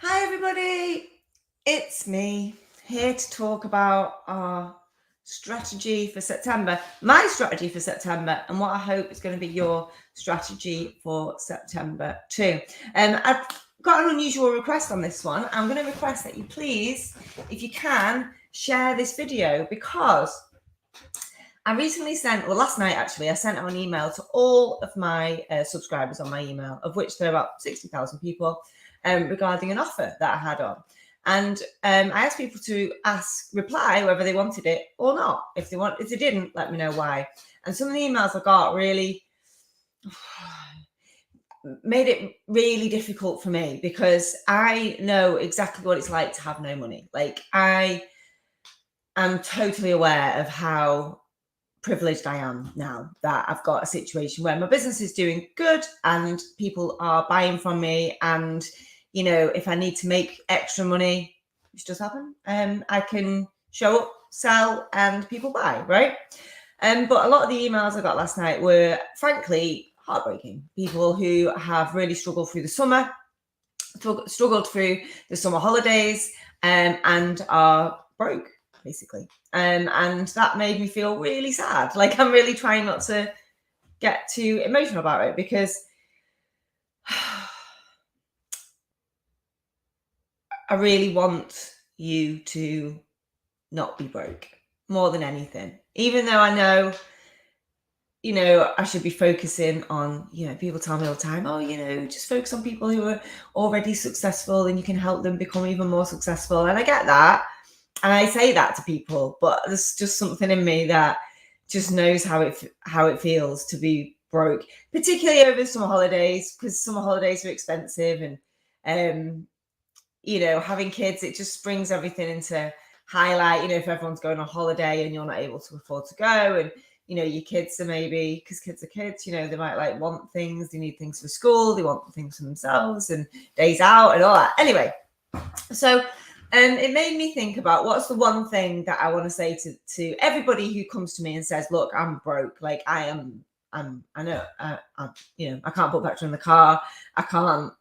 Hi, everybody. It's me here to talk about our strategy for September, my strategy for September, and what I hope is going to be your strategy for September too. I've got an unusual request on this one. I'm going to request that you please, if you can, share this video because I recently last night actually, I sent out an email to all of my subscribers on my email, of which there are about 60,000 people, regarding an offer that I had on. And I asked people to reply whether they wanted it or not. If they didn't, let me know why. And some of the emails I got really made it really difficult for me because I know exactly what it's like to have no money. Like, I am totally aware of how privileged I am now that I've got a situation where my business is doing good and people are buying from me. And, you know, if I need to make extra money, which does happen, I can show up, sell, and people buy, right? But a lot of the emails I got last night were, frankly, heartbreaking. People who have really struggled through the summer, struggled through the summer holidays, and are broke, basically. And that made me feel really sad. Like, I'm really trying not to get too emotional about it because I really want you to not be broke more than anything. Even though I know, you know, I should be focusing on, you know, people tell me all the time, oh, you know, just focus on people who are already successful and you can help them become even more successful. And I get that. And I say that to people, but there's just something in me that just knows how it feels to be broke, particularly over summer holidays, because summer holidays are expensive. And you know, having kids, it just brings everything into highlight. You know, if everyone's going on holiday and you're not able to afford to go, and you know, your kids are maybe, because kids are kids, you know, they might like want things, they need things for school, they want things for themselves and days out and all that. Anyway, so it made me think about what's the one thing that I want to say to everybody who comes to me and says, look, I'm broke. Like, I know, you know, I can't put petrol in the car. I can't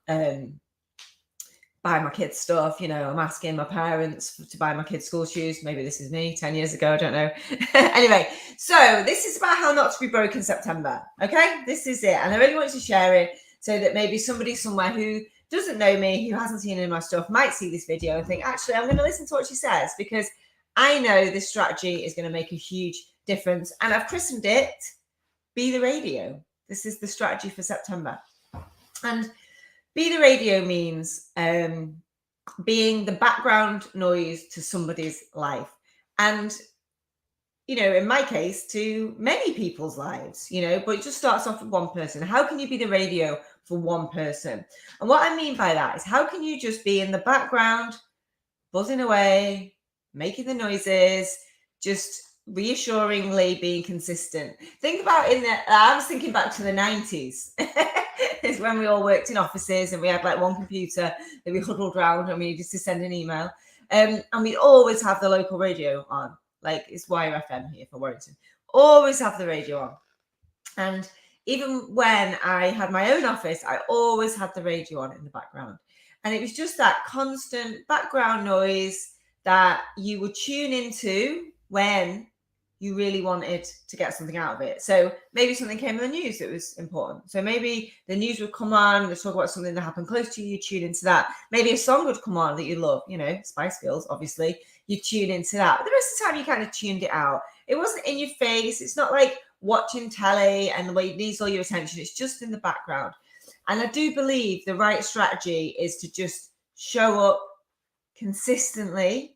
buy my kids stuff. You know, I'm asking my parents to buy my kids school shoes. Maybe this is me 10 years ago. I don't know. Anyway, so this is about how not to be broke in September. Okay, this is it. And I really want to share it so that maybe somebody somewhere who doesn't know me, who hasn't seen any of my stuff, might see this video and think, actually, I'm going to listen to what she says, because I know this strategy is going to make a huge difference. And I've christened it Be the Radio. This is the strategy for September. And Be the Radio means being the background noise to somebody's life. And, you know, in my case, to many people's lives, you know, but it just starts off with one person. How can you be the radio for one person? And what I mean by that is, how can you just be in the background, buzzing away, making the noises, just reassuringly being consistent? Think about I was thinking back to the 90s. Is when we all worked in offices and we had like one computer that we huddled around and we needed to send an email. And we'd always have the local radio on. Like, it's Wire FM here for Warrington. Always have the radio on. And even when I had my own office, I always had the radio on in the background. And it was just that constant background noise that you would tune into when you really wanted to get something out of it. So maybe something came in the news that was important. So maybe the news would come on, they talk about something that happened close to you, you tune into that. Maybe a song would come on that you love, you know, Spice Girls, obviously, you tune into that. But the rest of the time, you kind of tuned it out. It wasn't in your face. It's not like watching telly and the way it needs all your attention. It's just in the background. And I do believe the right strategy is to just show up consistently,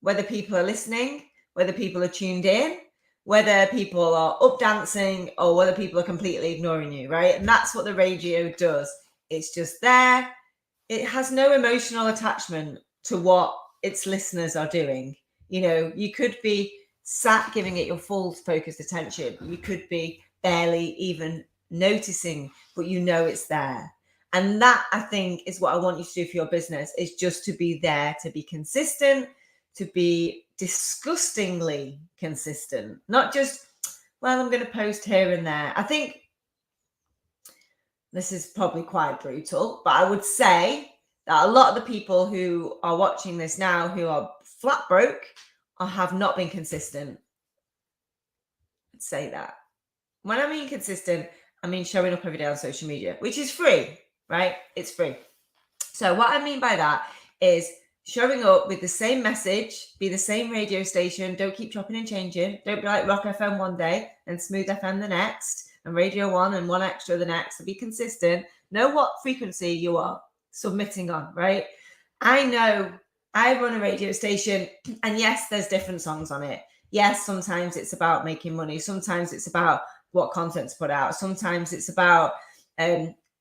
whether people are listening, whether people are tuned in, whether people are up dancing, or whether people are completely ignoring you, right? And that's what the radio does. It's just there. It has no emotional attachment to what its listeners are doing. You know, you could be sat giving it your full focused attention. You could be barely even noticing, but you know it's there. And that, I think, is what I want you to do for your business, is just to be there, to be consistent, to be disgustingly consistent, not just, well, I'm going to post here and there. I think this is probably quite brutal, but I would say that a lot of the people who are watching this now who are flat broke or have not been consistent. I'd say that. When I mean consistent, I mean showing up every day on social media, which is free, right? It's free. So what I mean by that is showing up with the same message, be the same radio station. Don't keep chopping and changing. Don't be like Rock FM one day and Smooth FM the next, and Radio One and One Extra the next. So be consistent. Know what frequency you are submitting on, right? I know I run a radio station, and yes, there's different songs on it. Yes, sometimes it's about making money. Sometimes it's about what content to put out. Sometimes it's about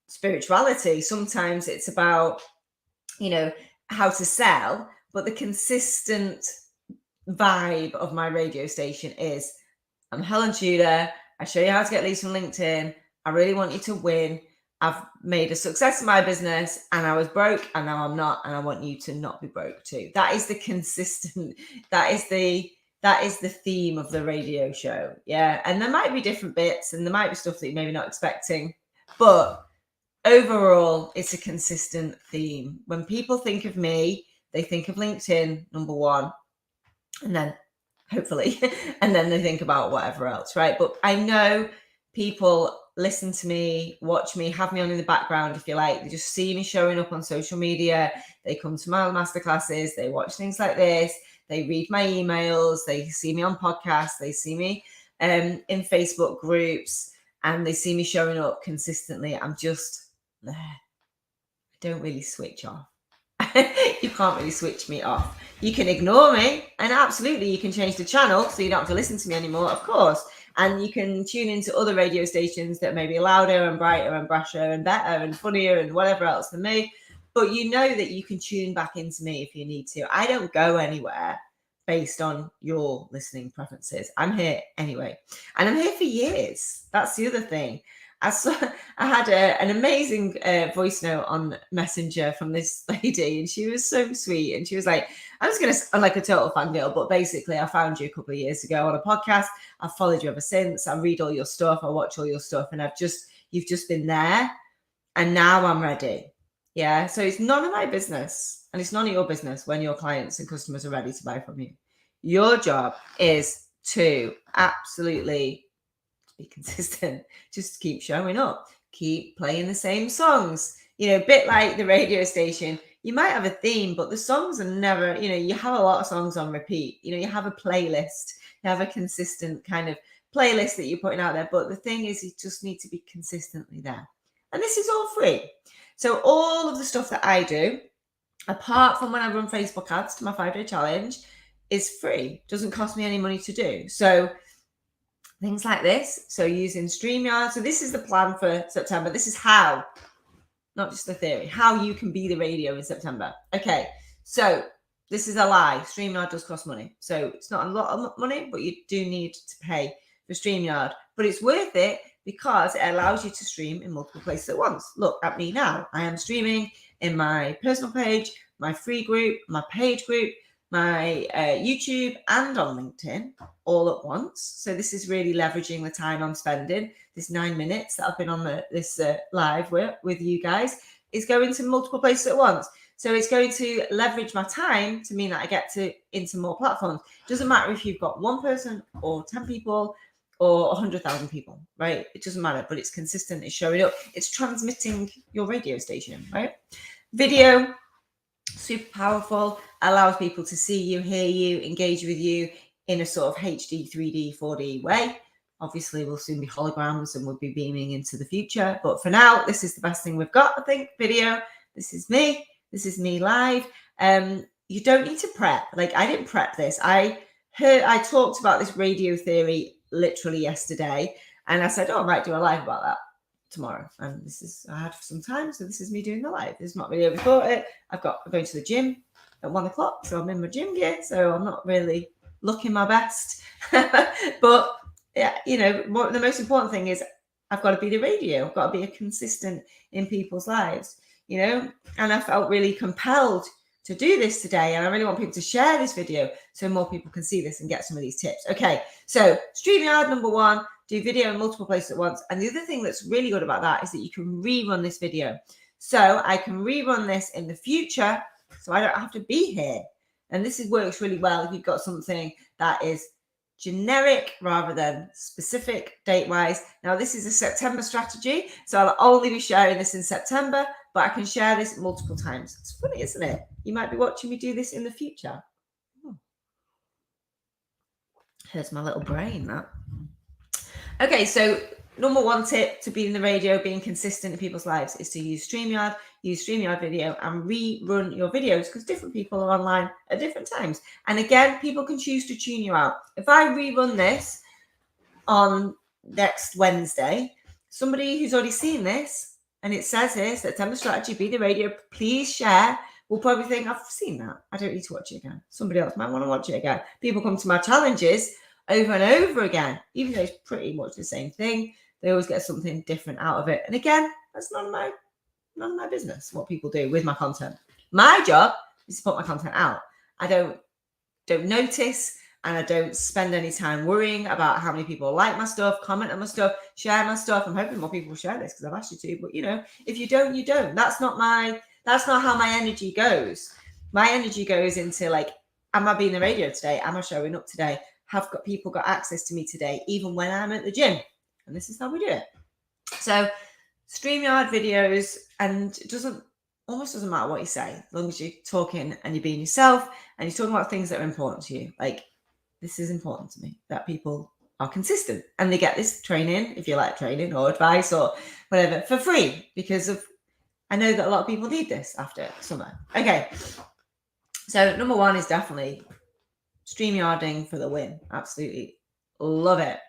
spirituality. Sometimes it's about, how to sell. But the consistent vibe of my radio station is, I'm Helen Tudor. I show you how to get leads from LinkedIn. I really want you to win. I've made a success in my business and I was broke and now I'm not. And I want you to not be broke too. That is the consistent, that is the theme of the radio show. Yeah. And there might be different bits and there might be stuff that you're maybe not expecting, but overall, it's a consistent theme. When people think of me, they think of LinkedIn, number one, and then hopefully, and then they think about whatever else, right? But I know people listen to me, watch me, have me on in the background, if you like. They just see me showing up on social media. They come to my masterclasses. They watch things like this. They read my emails. They see me on podcasts. They see me in Facebook groups, and they see me showing up consistently. I'm just there. I don't really switch off. You can't really switch me off. You can ignore me, and absolutely you can change the channel so you don't have to listen to me anymore, of course. And you can tune into other radio stations that may be louder and brighter and brasher and better and funnier and whatever else than me. But you know that you can tune back into me if you need to. I don't go anywhere based on your listening preferences. I'm here anyway. And I'm here for years. That's the other thing. I had an amazing voice note on Messenger from this lady, and she was so sweet. And she was like, I'm just going to sound like a total fangirl, but basically I found you a couple of years ago on a podcast. I've followed you ever since. I read all your stuff. I watch all your stuff, and you've just been there. And now I'm ready. Yeah. So it's none of my business, and it's none of your business when your clients and customers are ready to buy from you. Your job is to absolutely be consistent. Just keep showing up, keep playing the same songs, a bit like the radio station. You might have a theme, but the songs are never, you have a lot of songs on repeat. You have a playlist, you have a consistent kind of playlist that you're putting out there. But the thing is, you just need to be consistently there. And this is all free. So all of the stuff that I do, apart from when I run Facebook ads to my 5-day challenge, is free. Doesn't cost me any money to do. So things like this. So using StreamYard. So this is the plan for September. This is how, not just the theory, how you can be the radio in September. Okay. So this is a lie. StreamYard does cost money. So it's not a lot of money, but you do need to pay for StreamYard. But it's worth it because it allows you to stream in multiple places at once. Look at me now. I am streaming in my personal page, my free group, my page group, my YouTube, and on LinkedIn all at once. So this is really leveraging the time I'm spending. This 9 minutes that I've been on this live with you guys is going to multiple places at once. So it's going to leverage my time to mean that I get into more platforms. It doesn't matter if you've got one person or 10 people or 100,000 people, right? It doesn't matter, but it's consistent. It's showing up. It's transmitting your radio station, right? Video, super powerful, allows people to see you, hear you, engage with you in a sort of HD, 3D, 4D way. Obviously, we'll soon be holograms and we'll be beaming into the future. But for now, this is the best thing we've got, I think. Video. This is me. This is me live. You don't need to prep. Like, I didn't prep this. I talked about this radio theory literally yesterday. And I said, I might do a live about that tomorrow. And I had some time. So this is me doing the live. This is not really overthought it. I'm going to the gym at 1 o'clock. So I'm in my gym gear. So I'm not really looking my best. But yeah, the most important thing is I've got to be the radio. I've got to be consistent in people's lives, and I felt really compelled to do this today. And I really want people to share this video so more people can see this and get some of these tips. Okay. So StreamYard, number one, do video in multiple places at once. And the other thing that's really good about that is that you can rerun this video. so I can rerun this in the future, so I don't have to be here. And this works really well if you've got something that is generic rather than specific date-wise. Now, this is a September strategy, so I'll only be sharing this in September, but I can share this multiple times. It's funny, isn't it? You might be watching me do this in the future. Hurts my little brain, that. Okay, so number one tip to be in the radio, being consistent in people's lives, is to use StreamYard Video, and rerun your videos, because different people are online at different times. And again, people can choose to tune you out. If I rerun this on next Wednesday, somebody who's already seen this, and it says here, September strategy, be the radio, please share, will probably think, I've seen that. I don't need to watch it again. Somebody else might want to watch it again. People come to my challenges over and over again, even though it's pretty much the same thing. They always get something different out of it. And again, that's none of my business what people do with my content. My job is to put my content out. I don't notice, and I don't spend any time worrying about how many people like my stuff, comment on my stuff, share my stuff. I'm hoping more people will share this because I've asked you to, but if you don't, you don't. That's not how my energy goes. My energy goes into like, am I being the radio today? Am I showing up today? Have people got access to me today, even when I'm at the gym? And this is how we do it. So StreamYard videos, and it almost doesn't matter what you say, as long as you're talking and you're being yourself and you're talking about things that are important to you. Like, this is important to me, that people are consistent and they get this training, if you like training or advice or whatever, for free, because I know that a lot of people need this after summer. Okay. So number one is definitely StreamYarding for the win. Absolutely love it.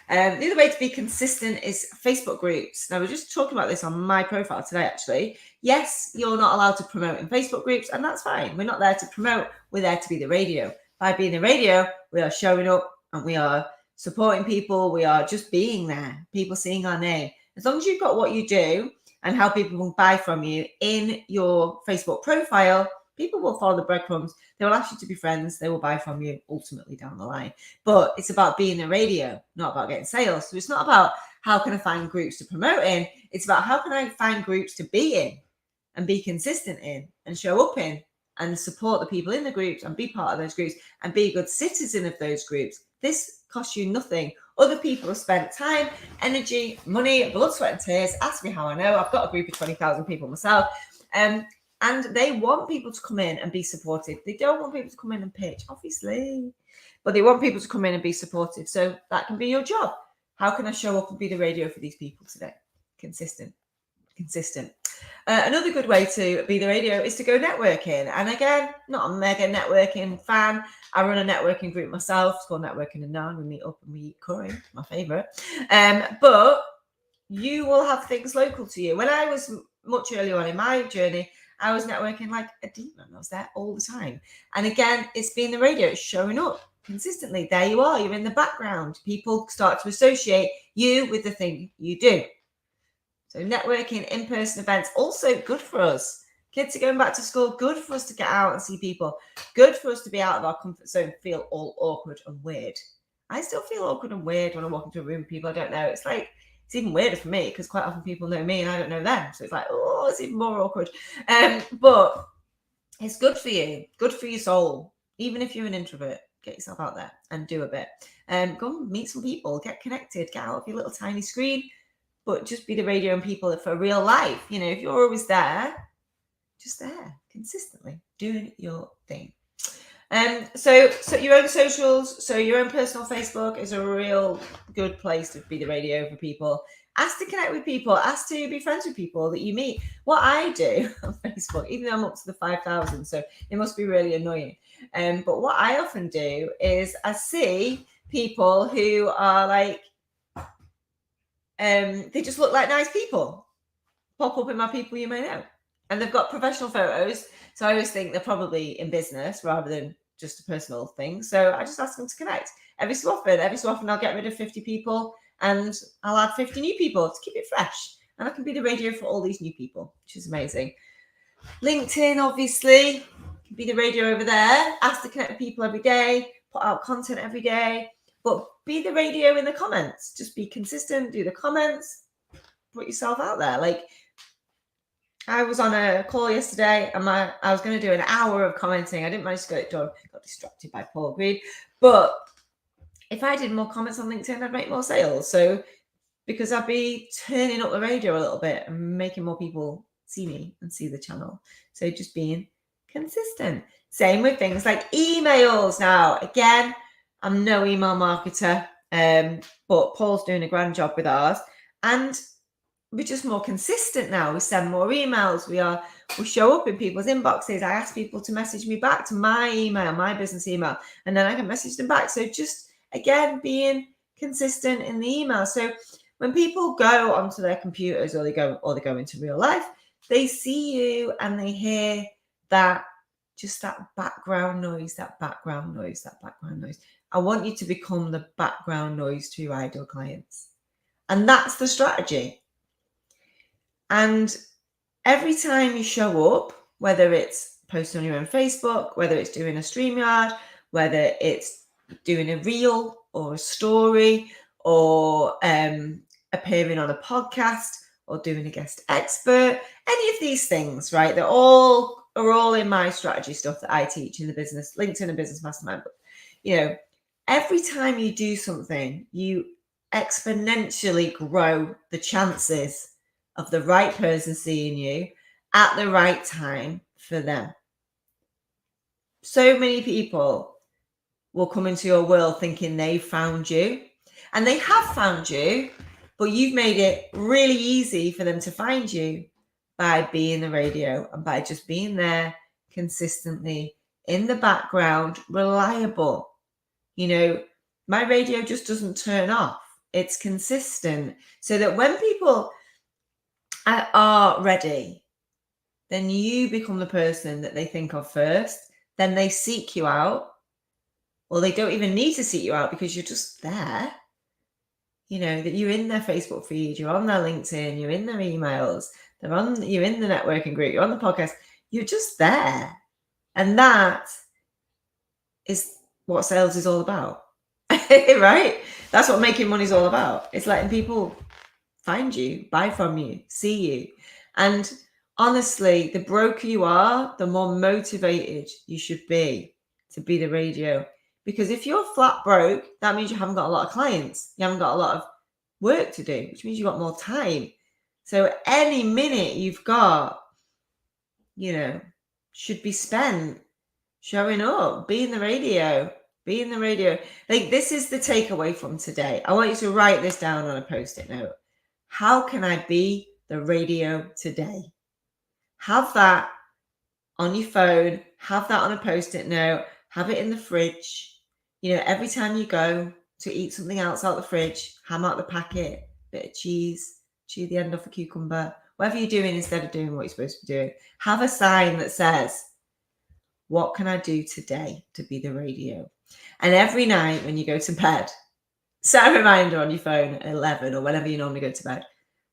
The other way to be consistent is Facebook groups. Now, we're just talking about this on my profile today, actually. Yes, you're not allowed to promote in Facebook groups, and that's fine. We're not there to promote. We're there to be the radio. By being the radio, we are showing up and we are supporting people. We are just being there, people seeing our name. As long as you've got what you do and how people will buy from you in your Facebook profile, people will follow the breadcrumbs. They will ask you to be friends. They will buy from you ultimately down the line. But it's about being a radio, not about getting sales. So it's not about how can I find groups to promote in. It's about how can I find groups to be in and be consistent in and show up in and support the people in the groups and be part of those groups and be a good citizen of those groups. This costs you nothing. Other people have spent time, energy, money, blood, sweat and tears. Ask me how I know. I've got a group of 20,000 people myself. And they want people to come in and be supportive. They don't want people to come in and pitch, obviously, but they want people to come in and be supportive. So that can be your job. How can I show up and be the radio for these people today? Consistent. Another good way to be the radio is to go networking. And again, not a mega networking fan. I run a networking group myself. It's called Networking and Nine. We meet up and we eat curry, my favorite. But you will have things local to you. When I was much earlier on in my journey, I was networking like a demon. I was there all the time. And again, it's being the radio, it's showing up consistently. There you are, you're in the background. People start to associate you with the thing you do. So networking, in-person events, also good for us. Kids are going back to school, good for us to get out and see people. Good for us to be out of our comfort zone, feel all awkward and weird. I still feel awkward and weird when I walk into a room with people I don't know. It's like, it's even weirder for me because quite often people know me and I don't know them. So it's like, oh, it's even more awkward. But it's good for you, good for your soul. Even if you're an introvert, get yourself out there and do a bit. Go and meet some people, get connected, get out of your little tiny screen, but just be the radio and people for real life. If you're always there, just there consistently doing your thing. So your own socials, so your own personal Facebook is a real good place to be the radio for people. Ask to connect with people, ask to be friends with people that you meet. What I do on Facebook, even though I'm up to the 5,000, so it must be really annoying. But what I often do is I see people who are like, they just look like nice people. Pop up in my people you may know. And they've got professional photos. So I always think they're probably in business rather than just a personal thing. So I just ask them to connect every so often I'll get rid of 50 people and I'll add 50 new people to keep it fresh. And I can be the radio for all these new people, which is amazing. LinkedIn, obviously, can be the radio over there. Ask to connect with people every day, put out content every day, but be the radio in the comments. Just be consistent, do the comments, put yourself out there. Like, I was on a call yesterday and I was going to do an hour of commenting. I didn't manage to get it done. Got distracted by Paul Green. But if I did more comments on LinkedIn, I'd make more sales. So because I'd be turning up the radio a little bit and making more people see me and see the channel. So just being consistent. Same with things like emails. Now, again, I'm no email marketer, but Paul's doing a grand job with ours. And we're just more consistent now. We send more emails. We show up in people's inboxes. I ask people to message me back to my email, my business email, and then I can message them back. So just again, being consistent in the email. So when people go onto their computers or they go into real life, they see you and they hear that background noise. I want you to become the background noise to your ideal clients. And that's the strategy. And every time you show up, whether it's posting on your own Facebook, whether it's doing a StreamYard, whether it's doing a reel or a story, or appearing on a podcast, or doing a guest expert, any of these things, right? They're all in my strategy stuff that I teach in the business, LinkedIn and Business Mastermind. But, every time you do something, you exponentially grow the chances of the right person seeing you at the right time for them. So many people will come into your world thinking they found you, and they have found you, but you've made it really easy for them to find you by being the radio and by just being there consistently in the background, reliable. My radio just doesn't turn off. It's consistent, so that when people are ready, then you become the person that they think of first. Then they seek you out, or they don't even need to seek you out because you're just there. That you're in their Facebook feed, you're on their LinkedIn, you're in their emails, you're in the networking group, you're on the podcast, you're just there. And that is what sales is all about, right? That's what making money is all about. It's letting people find you, buy from you, see you. And honestly, the broker you are, the more motivated you should be to be the radio. Because if you're flat broke, that means you haven't got a lot of clients. You haven't got a lot of work to do, which means you've got more time. So any minute you've got, should be spent showing up, being the radio. Like, this is the takeaway from today. I want you to write this down on a Post-it note. How can I be the radio today? Have that on your phone, have that on a Post-it note, have it in the fridge. Every time you go to eat something else out the fridge, ham out the packet, bit of cheese, chew the end off a cucumber, whatever you're doing instead of doing what you're supposed to be doing. Have a sign that says, what can I do today to be the radio? And every night when you go to bed, set a reminder on your phone at 11 or whenever you normally go to bed.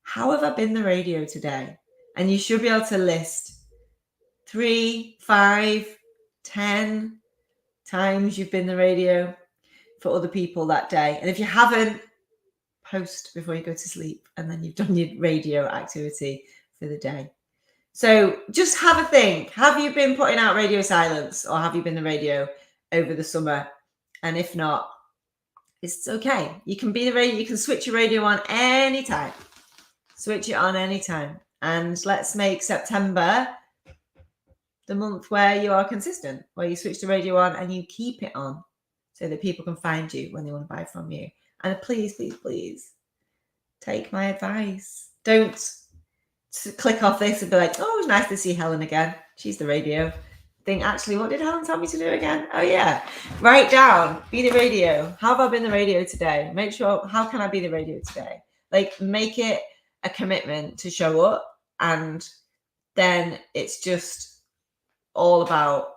How have I been the radio today? And you should be able to list 3, 5, 10 times you've been the radio for other people that day. And if you haven't, post before you go to sleep, and then you've done your radio activity for the day. So just have a think. Have you been putting out radio silence, or have you been the radio over the summer? And if not, it's okay. You can be the radio. You can switch your radio on anytime. Switch it on anytime. And let's make September the month where you are consistent, where you switch the radio on and you keep it on so that people can find you when they want to buy from you. And please, please, please take my advice. Don't click off this and be like, oh, it was nice to see Helen again. She's the radio. Think, actually, what did Helen tell me to do again? Oh, yeah. Write down, be the radio. How have I been the radio today? Make sure, how can I be the radio today? Like, make it a commitment to show up, and then it's just all about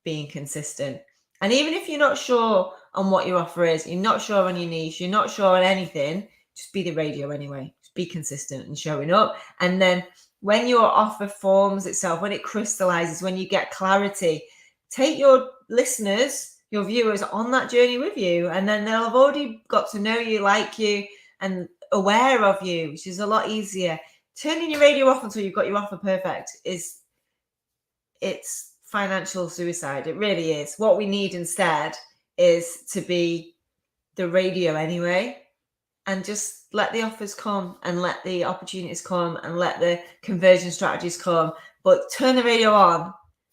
being consistent. And even if you're not sure on what your offer is, you're not sure on your niche, you're not sure on anything, just be the radio anyway. Just be consistent and showing up. And then when your offer forms itself, when it crystallizes, when you get clarity, take your listeners, your viewers on that journey with you. And then they'll have already got to know you, like you, and aware of you, which is a lot easier turning your radio off until you've got your offer perfect it's financial suicide. It really is. What we need instead is to be the radio anyway, and just let the offers come and let the opportunities come and let the conversion strategies come. But turn the radio on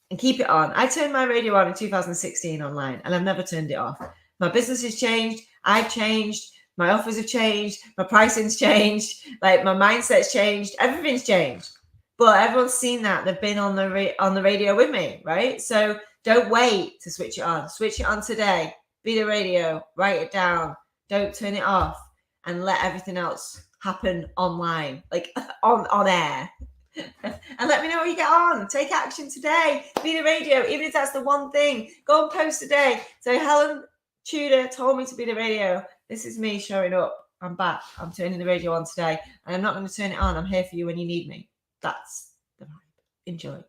and keep it on. I turned my radio on in 2016 online, and I've never turned it off. My business has changed. I've changed. My offers have changed. My pricing's changed. Like, my mindset's changed. Everything's changed. But everyone's seen that. They've been on the radio with me, right? So don't wait to switch it on. Switch it on today. Be the radio. Write it down. Don't turn it off, and let everything else happen online, like on air. And let me know how you get on. Take action today. Be the radio, even if that's the one thing. Go and post today. So Helen Tudor told me to be the radio. This is me showing up. I'm back. I'm turning the radio on today, and I'm not going to turn it on. I'm here for you when you need me. That's the vibe. Enjoy.